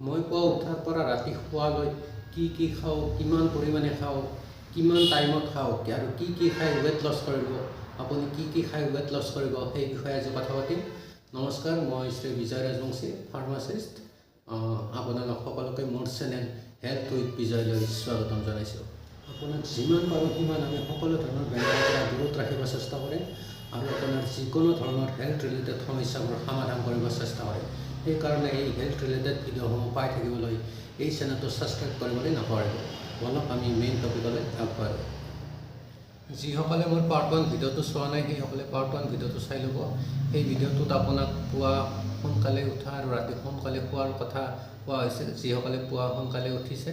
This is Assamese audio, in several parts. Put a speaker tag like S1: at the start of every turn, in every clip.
S1: মই পুৱা উঠাৰ পৰা ৰাতি শোৱালৈ কি খাওঁ, কিমান পৰিমাণে খাওঁ, কিমান টাইমত খাওঁ আৰু কি খাই ৱেট লছ কৰিব, আপুনি কি খাই ৱেট লছ কৰিব সেই বিষয়ে আজি কথা পাতিম। নমস্কাৰ, মই শ্ৰী বিজয় ৰাজবংশী, ফাৰ্মাচিষ্ট। আপোনালোক সকলোকে মোৰ চেনেল হেল্থ উইথ বিজয়লৈ স্বাগতম জনাইছোঁ। আপোনাক যিমান পাৰোঁ সিমান আমি সকলো ধৰণৰ বেমাৰৰ পৰা দূৰত ৰাখিব চেষ্টা কৰিম আৰু আপোনাৰ যিকোনো ধৰণৰ হেল্থ ৰিলেটেড সমস্যাবোৰ সমাধান কৰিব চেষ্টা কৰিম। সেইকাৰণে এই হেল্থ ৰিলেটেড ভিডিঅ'সমূহ পাই থাকিবলৈ এই চেনেলটো ছাবস্ক্ৰাইব কৰিবলৈ নাপাহৰিব। বলক আমি মেইন টপিকলৈ আগবাঢ়োঁ। যিসকলে মোৰ পাৰ্ট 1 ভিডিঅ'টো চোৱা নাই সেইসকলে পাৰ্ট 1 ভিডিঅ'টো চাই ল'ব। সেই ভিডিঅ'টোত আপোনাক পুৱা সোনকালে উঠা আৰু ৰাতি সোনকালে শোৱাৰ কথা কোৱা হৈছিল। যিসকলে পুৱা সোনকালে উঠিছে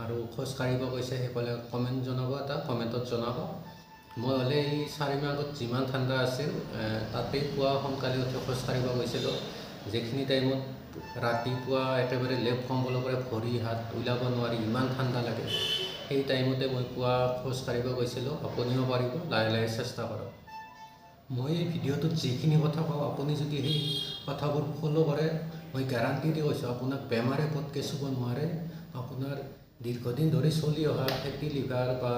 S1: আৰু খোজকাঢ়িব গৈছে সেইসকলে কমেণ্ট জনাব, এটা কমেণ্টত জনাব। মই হ'লে এই 4 মাহ আগত যিমান ঠাণ্ডা আছিল তাতেই পুৱা সোনকালে উঠি খোজকাঢ়িব গৈছিলোঁ। যিখিনি টাইমত ৰাতিপুৱা একেবাৰে লেপ কম্বলৰ পৰা ভৰি হাত ওলাব নোৱাৰি, ইমান ঠাণ্ডা লাগে, সেই টাইমতে মই পুৱা খোজকাঢ়িব গৈছিলোঁ। আপুনিও পাৰিব, লাহে লাহে চেষ্টা কৰক। মই এই ভিডিঅ'টোত যিখিনি কথা কওঁ আপুনি যদি সেই কথাবোৰ ফ'ল' কৰে, মই গেৰাণ্টি দি কৈছোঁ আপোনাক বেমাৰে পটকৈ চুব নোৱাৰে। আপোনাৰ দীৰ্ঘদিন ধৰি চলি অহা ফেটি লিভাৰ বা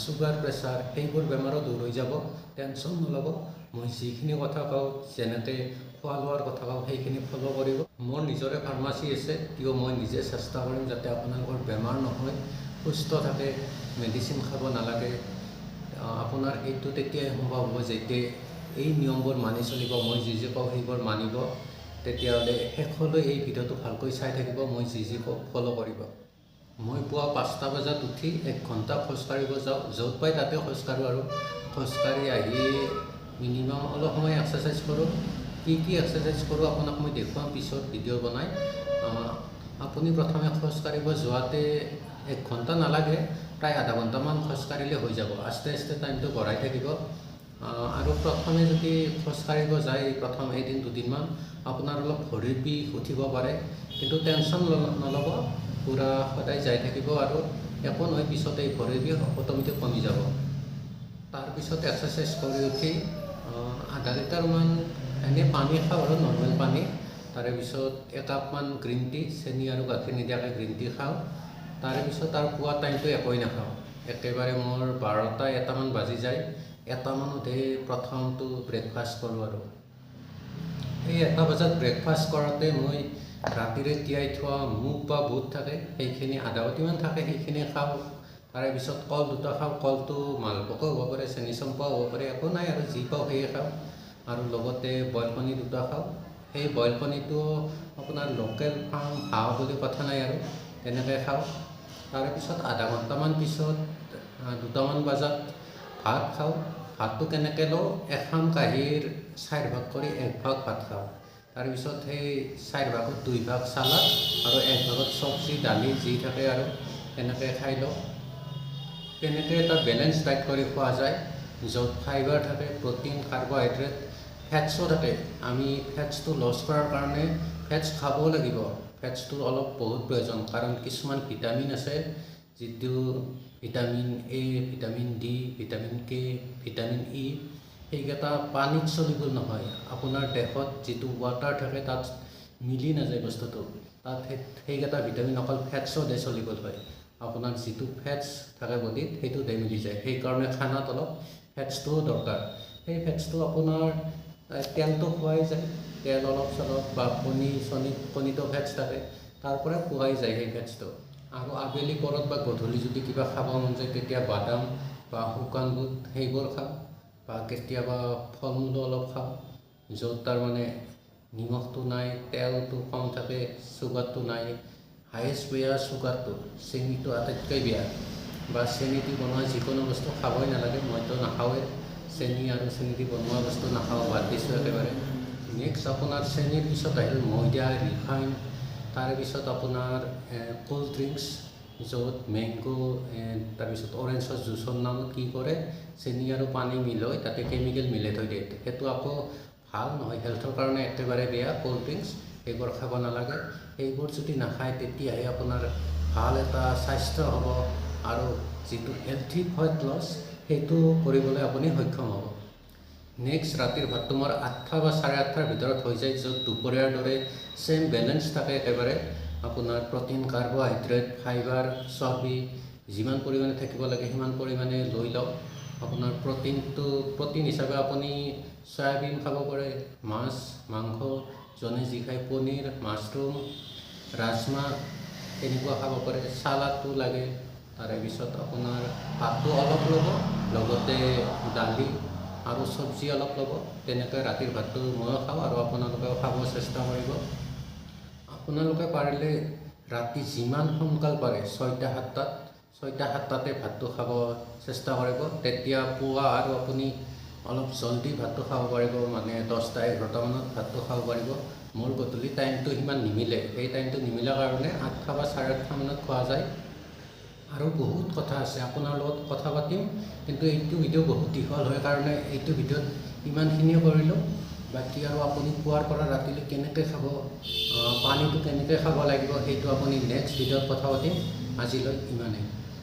S1: চুগাৰ প্ৰেছাৰ সেইবোৰ বেমাৰো দূৰ হৈ যাব, টেনশ্যন নল'ব। মই যিখিনি কথা কওঁ, যেনেকৈ খোৱা লোৱাৰ কথা কওঁ, সেইখিনি ফ'ল' কৰিব। মোৰ নিজৰে ফাৰ্মাচী আছে, কিয় মই নিজে চেষ্টা কৰিম যাতে আপোনালোকৰ বেমাৰ নহয়, সুস্থ থাকে, মেডিচিন খাব নালাগে। আপোনাৰ এইটো তেতিয়াই সম্ভৱ হ'ব যেতিয়া এই নিয়মবোৰ মানি চলিব, মই যি কওঁ সেইবোৰ মানিব। তেতিয়াহ'লে শেষলৈ এই ভিডিঅ'টো ভালকৈ চাই থাকিব, মই যি কওঁ ফ'ল' কৰিব। মই পুৱা 5টা বজাত উঠি 1 ঘণ্টা খোজকাঢ়িব যাওঁ, য'ত পাই তাতে খোজকাঢ়োঁ আৰু খোজকাঢ়ি আহি মিনিমাম অলপ সময় এক্সাৰচাইজ কৰোঁ। কি এক্সাৰচাইজ কৰোঁ আপোনাক মই দেখুৱাম পিছত ভিডিঅ' বনাই। আপুনি প্ৰথমে খোজকাঢ়িব যোৱাতে 1 ঘণ্টা নালাগে, প্ৰায় আধা ঘণ্টামান খোজকাঢ়িলে হৈ যাব। আস্তে আস্তে টাইমটো বঢ়াই থাকিব। আৰু প্ৰথমে যদি খোজকাঢ়িব যায় প্ৰথম এদিন দুদিনমান আপোনাৰ অলপ ভৰিৰ বিষ উঠিব পাৰে, কিন্তু টেনশ্যন নল'ব, পূৰা সদায় যাই থাকিব আৰু একো নহয়, পিছত এই ভৰিৰ বিষ অট'মেটিক কমি যাব। তাৰপিছত এক্সাৰচাইজ কৰি উঠি আধা লিটাৰমান এনেই পানী খাওঁ আৰু নৰ্মেল পানী। তাৰে পিছত একাপমান গ্ৰীণ টি, চেনি আৰু গাখীৰ নিদিয়াকৈ গ্ৰীণ টি খাওঁ। তাৰে পিছত আৰু পুৱা টাইমটো একোৱেই নাখাওঁ, একেবাৰে মোৰ 12টা-1টামান বাজি যায়। 1টামানতহে প্ৰথমটো ব্ৰেকফাষ্ট কৰোঁ আৰু সেই 1টা বজাত ব্ৰেকফাষ্ট কৰোঁতে মই ৰাতিৰে তিয়াই থোৱা মুগ বা বুট থাকে, সেইখিনি আধা বাটিমান থাকে, সেইখিনি খাওঁ। তাৰে পিছত কল 2টা খাওঁ। কলটো মালভোগো হ'ব পাৰে, চেনি চম্পাও হ'ব পাৰে, একো নাই আৰু যি পাওঁ সেয়ে খাওঁ। আৰু লগতে বইল কণী 2টা খাওঁ। সেই বইল কণীটো আপোনাৰ লোকেল ফাৰ্ম হাঁহ বুলি কথা নাই আৰু তেনেকৈ খাওঁ। তাৰে পিছত আধা ঘণ্টামান পিছত 2টামান বজাত ভাত খাওঁ। ভাতটো কেনেকৈ লওঁ, এখন কাঁহীৰ 4 ভাগ কৰি 1 ভাগ ভাত খাওঁ। তাৰপিছত সেই 4 ভাগত 2 ভাগ চালাড আৰু 1 ভাগত চব্জি দালি যি থাকে আৰু তেনেকৈ খাই লওঁ। তেনেকৈ এটা বেলেঞ্চ ডাইট কৰি খোৱা যায়, য'ত ফাইবাৰ থাকে, প্ৰ'টিন, কাৰ্বহাইড্ৰেট, ফেটছো থাকে। আমি ফেটছটো লছ কৰাৰ কাৰণে ফেটছ খাবও লাগিব। ফেটছটো অলপ বহুত প্ৰয়োজন, কাৰণ কিছুমান ভিটামিন আছে, যিটো vitamin A, vitamin D, vitamin K, vitamin E, সেইকেইটা পানীত চলিবল নহয়। আপোনাৰ দেহত যিটো ৱাটাৰ থাকে তাত মিলি নাযায় বস্তুটো, তাত সেইকেইটা ভিটামিন অকল ফেটছতহে চলিবল হয়। আপোনাৰ যিটো ফেটছ থাকে বডিত সেইটো মিলি যায়। সেইকাৰণে খানাত অলপ ফেটছটোও দৰকাৰ। সেই ফেটছটো আপোনাৰ তেলটো খোৱাই যায়, তেল অলপ চলপ বা কণীতো ফেটছ থাকে, তাৰ পৰা খোৱাই যায় সেই ফেটছটো। আৰু আবেলি পৰত বা গধূলি যদি কিবা খাব মন যায় তেতিয়া বাদাম বা শুকান বুট সেইবোৰ খাওঁ, বা কেতিয়াবা ফল মূলো অলপ খাওঁ, য'ত তাৰমানে নিমখটো নাই, তেলটো কম থাকে, চুগাৰটো নাই। হায়েষ্ট বেয়া চুগাৰটো, চেনিটো আটাইতকৈ বেয়া, বা চেনি দি বনোৱা যিকোনো বস্তু খাবই নালাগে। মইতো নাখাওঁৱেই, চেনি আৰু চেনি দি বনোৱা বস্তু নাখাওঁ, বাদ দিছোঁ একেবাৰে। নেক্সট আপোনাৰ চেনিৰ পিছত আহিল ময়দা, ৰিফাইন। তাৰে পিছত আপোনাৰ ক'ল্ড ড্ৰিংকছ, য'ত মেংগো তাৰপিছত অৰেঞ্জৰ জুচৰ নামত কি কৰে, চেনি আৰু পানী মিলাই তাতে কেমিকেল মিলাই থৈ দিয়ে। সেইটো আকৌ ভাল নহয়, হেল্থৰ কাৰণে একেবাৰে বেয়া। ক'ল্ড ড্ৰিংকছ সেইবোৰ খাব নালাগে। সেইবোৰ যদি নাখায় তেতিয়াহে আপোনাৰ ভাল এটা স্বাস্থ্য হ'ব আৰু যিটো হেল্থি ৱেট লছ সেইটো কৰিবলৈ আপুনি সক্ষম হ'ব। নেক্সট ৰাতিৰ ভাতটো মোৰ 8টা বা 8:30টাৰ ভিতৰত হৈ যায়, য'ত দুপৰীয়াৰ দৰে ছেম বেলেঞ্চ থাকে একেবাৰে। আপোনাৰ প্ৰটিন কাৰ্বহাইড্ৰেট ফাইবাৰ চৰ্বি যিমান পৰিমাণে থাকিব লাগে সিমান পৰিমাণে লৈ লওক। আপোনাৰ প্ৰটিন হিচাপে আপুনি চয়াবিন খাব পাৰে, মাছ মাংস যোনে যি খায়, পনীৰ মাছৰুম ৰাজমাহ এনেকুৱা খাব পাৰে। চালাডটো লাগে। তাৰে পিছত আপোনাৰ ভাতটো অলপ ল'ব, লগতে দালি আৰু চব্জি অলপ ল'ব। তেনেকৈ ৰাতিৰ ভাতটো ময়ো খাওঁ আৰু আপোনালোকেও খাব চেষ্টা কৰিব। আপোনালোকে পাৰিলে ৰাতি যিমান সোনকাল পাৰে 6টা-7টাতে ভাতটো খাব চেষ্টা কৰিব। তেতিয়া পুৱা আৰু আপুনি অলপ জলদি ভাতটো খাব পাৰিব, মানে 10টা-11টা মানত ভাতটো খাব পাৰিব। মোৰ গধূলি টাইমটো সিমান নিমিলে, সেই টাইমটো নিমিলাৰ কাৰণে 8টা বা 8:30 মানত খোৱা যায়। আৰু বহুত কথা আছে আপোনাৰ লগত কথা পাতিম, কিন্তু এইটো ভিডিঅ' বহুত দীঘল হয় কাৰণে এইটো ভিডিঅ'ত ইমানখিনিয়ে কৰিলোঁ। বাকী আৰু আপুনি পুৱাৰ পৰা ৰাতিলৈ কেনেকৈ খাব, পানীটো কেনেকৈ খাব লাগিব, সেইটো আপুনি নেক্সট ভিডিঅ'ত কথা পাতিম। আজিলৈ ইমানেই।